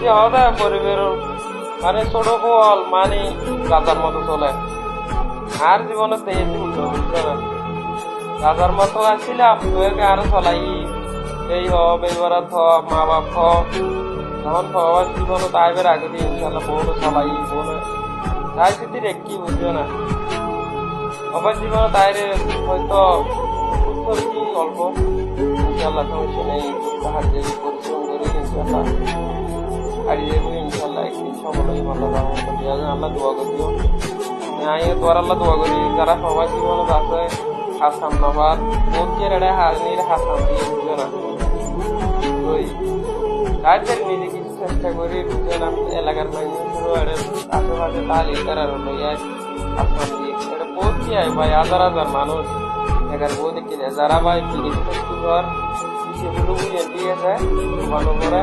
হওয়া যায় পরিবার মানে ছোট বল মানে রাজার মতো চলে আর জীবনে বুঝছো না রাজার মতো আসছিলাম তোকে আরো চলাই এই হবার মা বাপ তখন হওয়ার জীবন তাইবের আগে দিয়ে ইনশাল্লাহ বোন চলাই বোন তাই যদি রেখি বুঝছো না সবার জীবনে তাইরে হয়তো কি অল্প ইনশাল্লাহ সমস্যা নেই সাহায্য পরিশ্রম করে ইনশাল্লাহ হারিয়ে যাবো ইনশাল্লাহ একদিন সকলেই আল্লাহ আল্লাহ দোয়া করিও আমি তোর আল্লাহ দোয়া করি যারা সবার জীবনে আছে হাসাম নামার বলছেন এটা হারিয়ে হাসাম দিয়ে বুঝে না ওই তাদের নিজে কিছু চেষ্টা করি বুঝে না এলাকার মানুষের আশেপাশে তাহলে তারা লইয়া হাসাম দিয়ে এটা বলছি ভাই হাজার হাজার মানুষ এখানে বই দেখি যারা ভাই বিদেশি ঘর সেগুলো বুঝে দিয়ে যায় ভালো করে